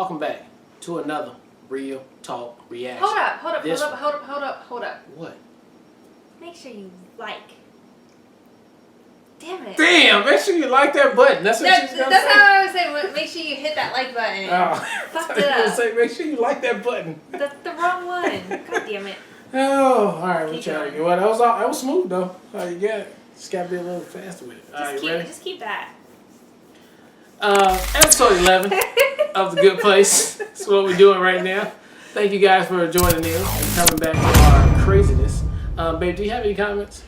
Welcome back to another Real Talk Reaction. Hold up. What? Make sure you like. Damn it. Damn, make sure you like that button. That's what she's going to say. That's how I was saying. Make sure you hit that like button. Oh. Fucked it up. Say, make sure you like that button. That's the wrong one. God damn it. Oh, all right. We'll Keep try going. again. Well, that was smooth, though. All right, you got it. Just got to be a little faster with it. All right, ready? Just keep that. Episode 11 of The Good Place. That's what we're doing right now. Thank you guys for joining in and coming back to our craziness. Babe, do you have any comments?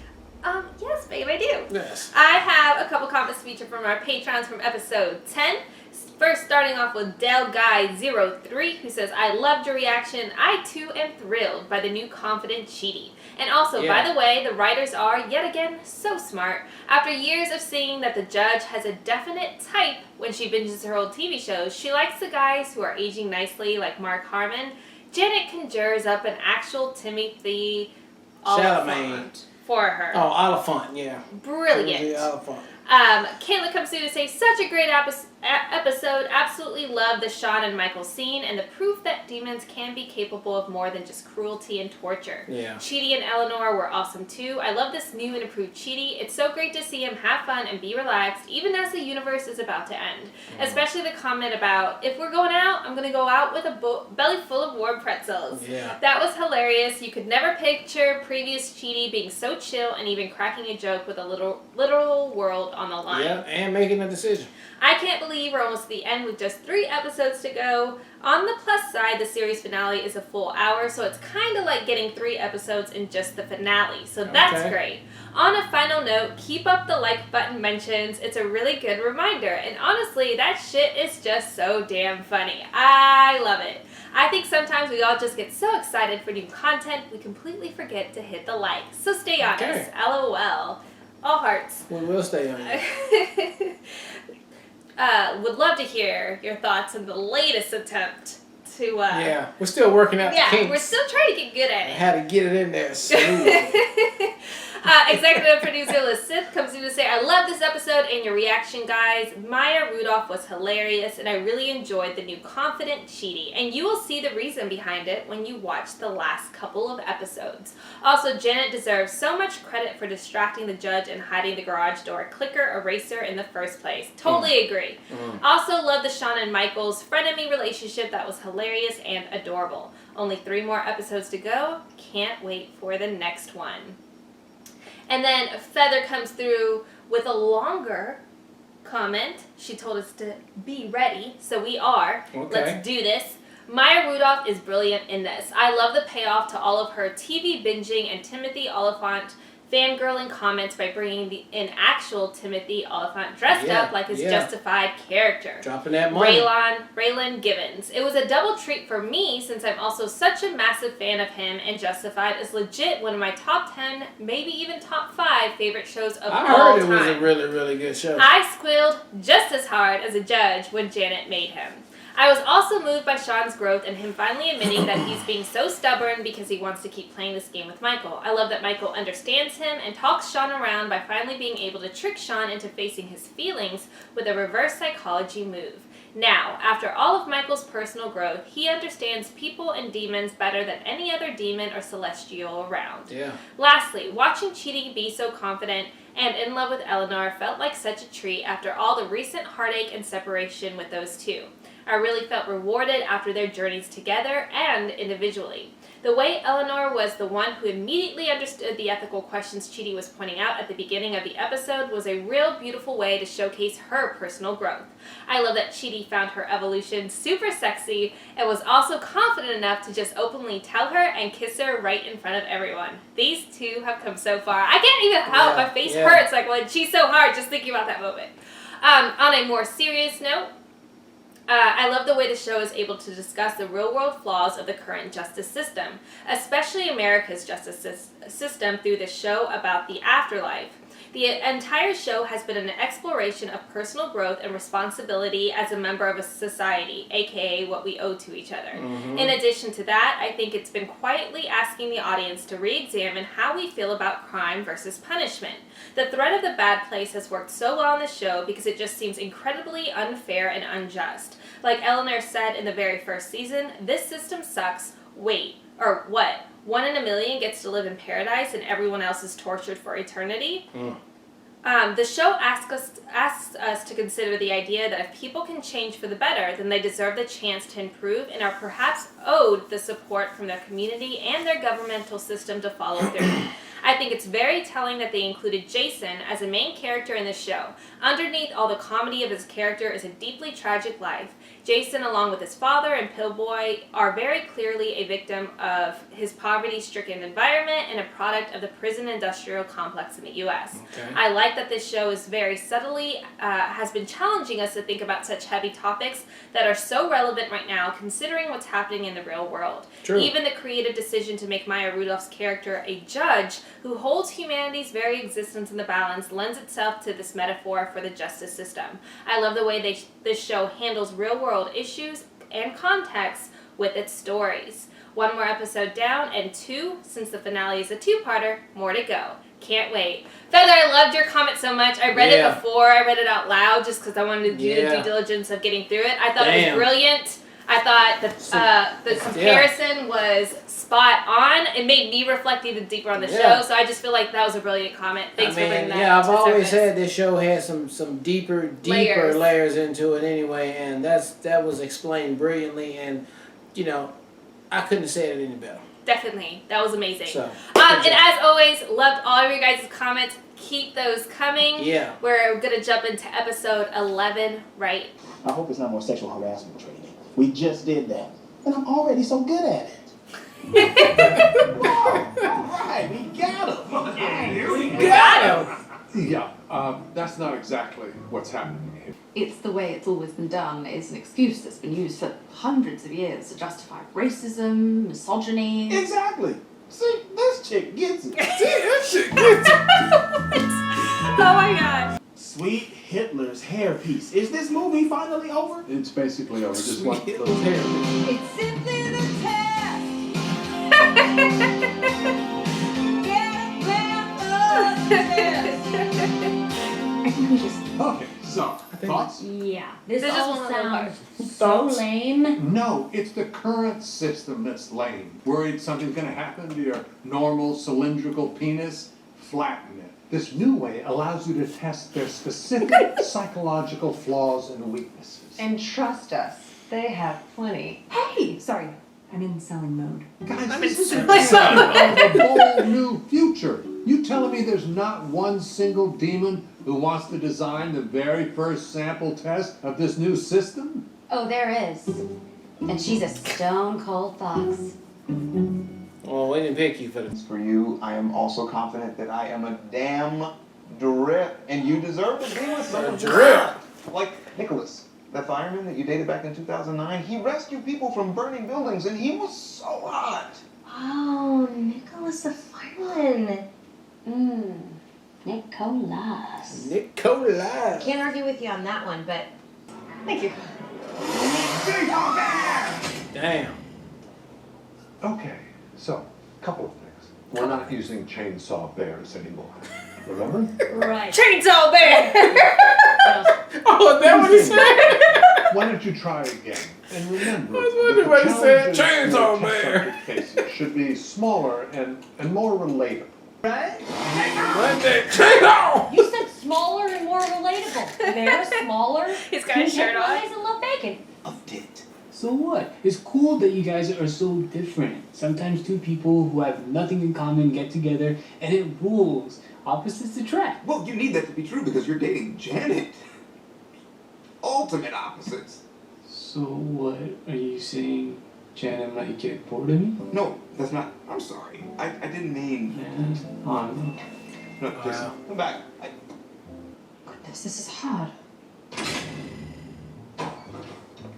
Yes, babe, I do. Yes. I have a couple comments featured from our patrons from episode 10. First, starting off with Dale Guy 03, who says, I loved your reaction. I, too, am thrilled by the new confident Chidi. And also, by the way, the writers are, yet again, so smart. After years of seeing that the judge has a definite type when she binges her old TV shows, she likes the guys who are aging nicely, like Mark Harmon. Janet conjures up an actual Timothy Oliphant for her. Oh, Oliphant, yeah. Brilliant. Oliphant. Kayla comes through to say, such a great episode. Absolutely love the Sean and Michael scene and the proof that demons can be capable of more than just cruelty and torture. Yeah. Chidi and Eleanor were awesome too. I love this new and improved Chidi. It's so great to see him have fun and be relaxed, even as the universe is about to end. Especially the comment about, if we're going out, I'm going to go out with a belly full of warm pretzels. Yeah. That was hilarious. You could never picture previous Chidi being so chill and even cracking a joke with a literal world on the line. Yeah, and making a decision. I can't believe we're almost at the end with just 3 episodes to go. On the plus side, the series finale is a full hour, so it's kind of like getting 3 episodes in just the finale. So that's great. On a final note, keep up the like button mentions. It's a really good reminder. And honestly, that shit is just so damn funny. I love it. I think sometimes we all just get so excited for new content, we completely forget to hit the like. So stay honest. LOL. All hearts. We will stay on it. Would love to hear your thoughts on the latest attempt to... yeah, we're still working out the kinks. Yeah, we're still trying to get good at it. How to get it in there smooth. Executive producer Liz Sith comes in to say, I love this episode and your reaction, guys. Maya Rudolph was hilarious, and I really enjoyed the new confident Chidi. And you will see the reason behind it when you watch the last couple of episodes. Also, Janet deserves so much credit for distracting the judge and hiding the garage door clicker eraser in the first place. Totally agree. Also, love the Sean and Michael's frenemy relationship. That was hilarious and adorable. Only 3 more episodes to go. Can't wait for the next one. And then Feather comes through with a longer comment. She told us to be ready, so we are. Okay. Let's do this. Maya Rudolph is brilliant in this. I love the payoff to all of her TV binging and Timothy Oliphant fangirling comments by bringing in actual Timothy Oliphant dressed up like his justified character. Dropping that money. Raylan Givens. It was a double treat for me since I'm also such a massive fan of him, and Justified is legit one of my top 10, maybe even top 5 favorite shows of all time. I heard it was a really, really good show. I squealed just as hard as a judge when Janet made him. I was also moved by Sean's growth and him finally admitting that he's being so stubborn because he wants to keep playing this game with Michael. I love that Michael understands him and talks Sean around by finally being able to trick Sean into facing his feelings with a reverse psychology move. Now, after all of Michael's personal growth, he understands people and demons better than any other demon or celestial around. Yeah. Lastly, watching Chidi be so confident and in love with Eleanor felt like such a treat after all the recent heartache and separation with those two. I really felt rewarded after their journeys together and individually. The way Eleanor was the one who immediately understood the ethical questions Chidi was pointing out at the beginning of the episode was a real beautiful way to showcase her personal growth. I love that Chidi found her evolution super sexy and was also confident enough to just openly tell her and kiss her right in front of everyone. These two have come so far. I can't even help. My face hurts like when she's so hard just thinking about that moment. On a more serious note, I love the way the show is able to discuss the real-world flaws of the current justice system, especially America's justice system through the show about the afterlife. The entire show has been an exploration of personal growth and responsibility as a member of a society, aka what we owe to each other. In addition to that, I think it's been quietly asking the audience to re-examine how we feel about crime versus punishment. The threat of the bad place has worked so well on the show because it just seems incredibly unfair and unjust. Like Eleanor said in the very first season, this system sucks. Wait, or what? 1 in a million gets to live in paradise and everyone else is tortured for eternity? The show asks us to consider the idea that if people can change for the better, then they deserve the chance to improve and are perhaps owed the support from their community and their governmental system to follow through. I think it's very telling that they included Jason as a main character in the show. Underneath all the comedy of his character is a deeply tragic life. Jason, along with his father and Pillboy, are very clearly a victim of his poverty-stricken environment and a product of the prison industrial complex in the U.S. Okay. I like that this show is very subtly, has been challenging us to think about such heavy topics that are so relevant right now, considering what's happening in the real world. True. Even the creative decision to make Maya Rudolph's character a judge who holds humanity's very existence in the balance lends itself to this metaphor for the justice system. I love the way this show handles real-world issues and context with its stories. 1 more episode down, and 2, since the finale is a 2-parter, more to go. Can't wait. Feather, I loved your comment so much. I read it before I read it out loud just because I wanted to do the due diligence of getting through it. I thought it was brilliant. I thought the comparison was spot on. It made me reflect even deeper on the show, so I just feel like that was a brilliant comment. Thanks for bringing that Yeah, I've always surface. said this show has some deeper layers into it anyway, and that was explained brilliantly, and, you know, I couldn't have said it any better. Definitely. That was amazing. So, and as always, loved all of your guys' comments. Keep those coming. Yeah. We're going to jump into episode 11 right. I hope it's not more sexual harassment training. We just did that. And I'm already so good at it. Right, we got him. We got him. Yeah, that's not exactly what's happening here. It's the way it's always been done. It's an excuse that's been used for hundreds of years to justify racism, misogyny. Exactly. See, this chick gets it. Oh my god. Sweet Hitler's hairpiece. Is this movie finally over? It's basically over. Just one little It's simply the test. I think we just... Okay, so, thoughts? Yeah. This is all one of the sounds so lame. No, it's the current system that's lame. Worried something's going to happen to your normal cylindrical penis? Flatten it. This new way allows you to test their specific psychological flaws and weaknesses. And trust us, they have plenty. Hey! Sorry, I'm in selling mode. Guys, this is a sign of a whole new future. You telling me there's not one single demon who wants to design the very first sample test of this new system? Oh, there is. And she's a stone cold fox. Well, we didn't pick you for this. For you, I am also confident that I am a damn drip, and you deserve to be with someone drip. Like Nicholas, that fireman that you dated back in 2009. He rescued people from burning buildings, and he was so hot. Oh, Nicholas the fireman. Nicholas. Nicholas. Can't argue with you on that one, but thank you. Damn. Okay, so, couple of things. We're not using chainsaw bears anymore. Remember? Right. Chainsaw bear! Oh, is that what he said? Why don't you try again? And remember, I was wondering what he said. challenges Chainsaw in the test bear. subject cases should be smaller and more relatable. Chainsaw! You said smaller and more relatable. They're smaller. He's got his shirt on. And love bacon. Of it. So what? It's cool that you guys are so different. Sometimes two people who have nothing in common get together and it rules. Opposites attract. Well, you need that to be true because you're dating Janet. Ultimate opposites. So what? Are you saying Janet might get bored of me? No, that's not. I'm sorry. I didn't mean. Yeah, I don't know. No, just come back. Goodness, this is hard.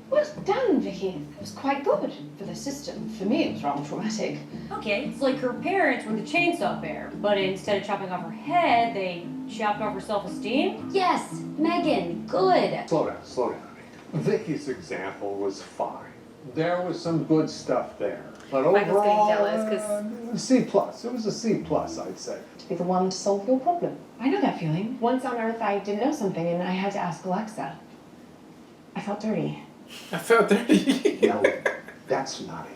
Well done, Vicky. It was quite good for the system. For me, it was rather traumatic. Okay, it's like her parents were the chainsaw bear, but instead of chopping off her head, they chopped off her self-esteem? Yes, Megan, good. Slow down, honey. Vicky's example was fine. There was some good stuff there. But Michael's overall, getting jealous C+. It was a C+, I'd say. To be the one to solve your problem. I know that feeling. Once on Earth, I didn't know something, and I had to ask Alexa. I felt dirty. I felt 30. No, that's not it.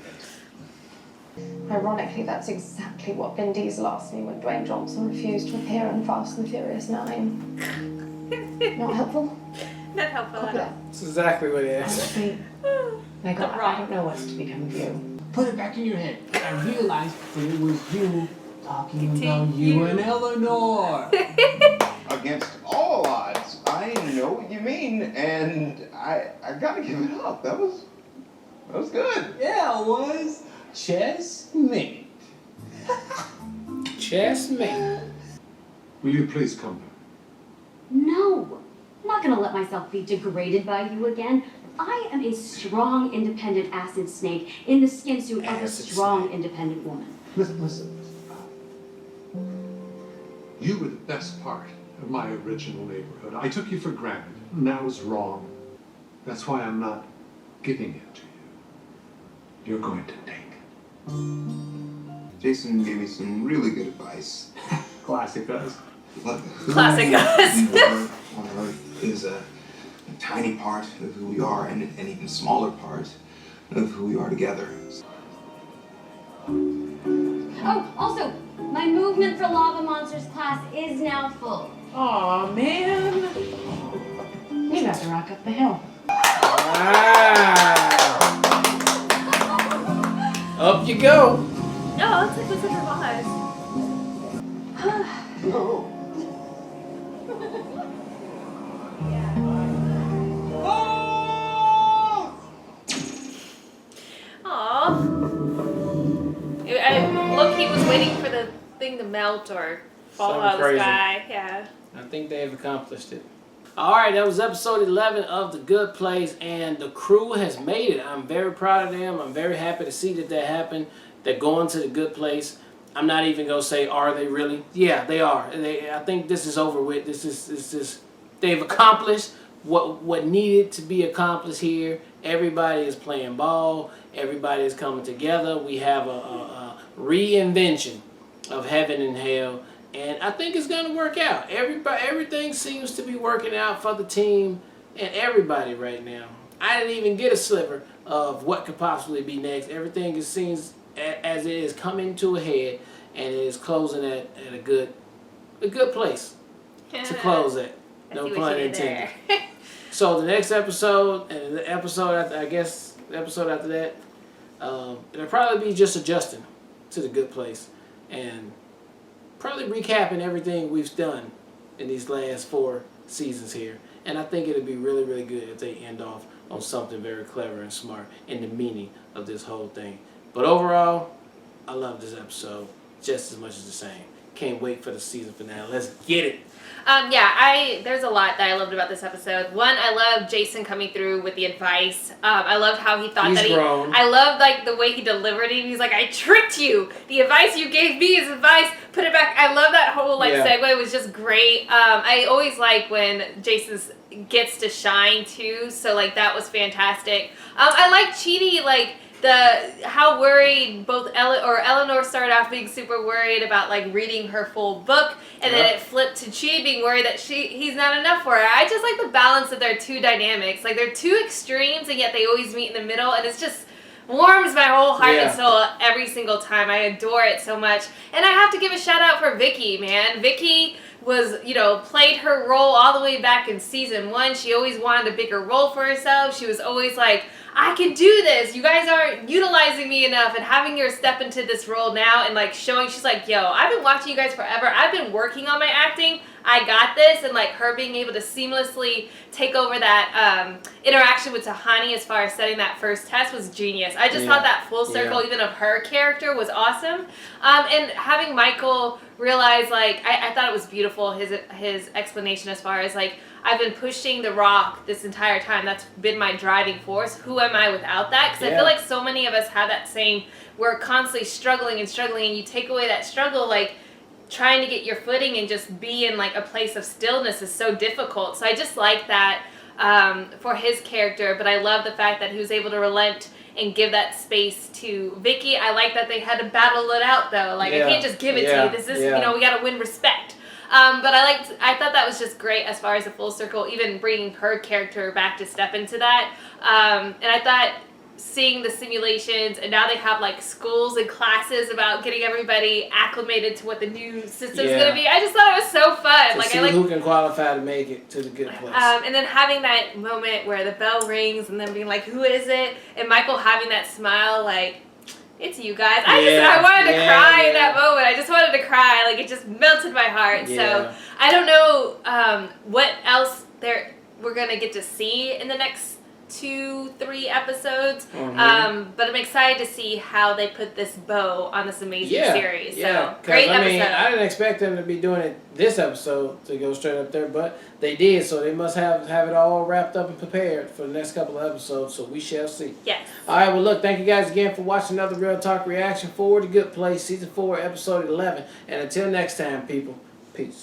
Ironically, that's exactly what Vin Diesel asked me when Dwayne Johnson refused to appear in Fast and Furious 9. Not helpful? Not helpful Copy at all. that. That's exactly what it is. Honestly, my God, I don't know what's to become of you. Put it back in your head. I realized that it was you talking about you and Eleanor. Against all odds, I know what you mean, and I gotta give it up. That was good. Yeah, it was. Chessmate. Chessmate. Will you please come back? No, I'm not gonna let myself be degraded by you again. I am a strong, independent acid snake in the skin suit of a Acid strong, snake. independent woman. Listen. You were the best part of my original neighborhood. I took you for granted, and that was wrong. That's why I'm not giving it to you. You're going to take it. Jason gave me some really good advice. Classic us. But Classic us. on Earth is a tiny part of who we are, and an even smaller part of who we are together. Oh, also, my movement for Lava Monsters class is now full. Aw, man. You got to rock up the hill. Wow. Up you go. No, it's like with such a vibe. No. Aww. Look, he was waiting for the thing to melt or fall Something out of the crazy. sky. Yeah. I think they've accomplished it. All right, that was episode 11 of The Good Place, and the crew has made it. I'm very proud of them. I'm very happy to see that happened. They're going to The Good Place. I'm not even going to say, are they really? Yeah, they are. I think this is over with. This is they've accomplished what needed to be accomplished here. Everybody is playing ball. Everybody is coming together. We have a reinvention of heaven and hell. And I think it's going to work out. Everything seems to be working out for the team and everybody right now. I didn't even get a sliver of what could possibly be next. Everything seems as it is coming to a head, and it is closing at a good place to close at. No pun intended. So the next episode and the episode after, I guess the episode after that, it'll probably be just adjusting to The Good Place and probably recapping everything we've done in these last 4 seasons here. And I think it'll be really, really good if they end off on something very clever and smart in the meaning of this whole thing. But overall, I love this episode just as much as the same. Can't wait for the season finale. Let's get it. There's a lot that I loved about this episode. One, I love Jason coming through with the advice. I loved how he thought He's grown. I loved like the way he delivered it. He's like, I tricked you. The advice you gave me is advice. Put it back. I love that whole segue. Was just great. I always like when Jason gets to shine too. So like that was fantastic. I like Chidi how worried both Eleanor started off being super worried about like reading her full book, and then it flipped to Chi being worried that he's not enough for her. I just like the balance of their two dynamics. Like they're two extremes, and yet they always meet in the middle, and it's just warms my whole heart and soul every single time. I adore it so much. And I have to give a shout out for Vicky, man. Vicky was, played her role all the way back in season 1. She always wanted a bigger role for herself. She was always like, I can do this. You guys aren't utilizing me enough, and having her step into this role now and like showing, she's like, yo, I've been watching you guys forever. I've been working on my acting. I got this. And like her being able to seamlessly take over that interaction with Tahani as far as setting that first test was genius. I just thought that full circle even of her character was awesome. And having Michael realize, like, I thought it was beautiful, his explanation as far as like, I've been pushing the rock this entire time. That's been my driving force. Who am I without that? Because I feel like so many of us have that same, we're constantly struggling, and you take away that struggle, like trying to get your footing and just be in like a place of stillness is so difficult. So I just like that for his character, but I love the fact that he was able to relent and give that space to Vicky. I like that they had to battle it out though. Like I can't just give it to you. This is, we got to win respect. But I thought that was just great as far as a full circle, even bringing her character back to step into that. And I thought seeing the simulations, and now they have like schools and classes about getting everybody acclimated to what the new system's gonna be. I just thought it was so fun. To Like see who can qualify to make it to the good place. and then having that moment where the bell rings and then being like, who is it? And Michael having that smile like, it's you guys. I wanted to cry in that moment. I just wanted to cry. Like, it just melted my heart. So I don't know what else we're going to get to see in the next 2-3 episodes. But I'm excited to see how they put this bow on this amazing series. So great episode. I didn't expect them to be doing it this episode to go straight up there, but they did, so they must have it all wrapped up and prepared for the next couple of episodes, so we shall see. Yes. Alright, well look, thank you guys again for watching another Real Talk reaction for The Good Place, Season 4, Episode 11. And until next time, people, peace.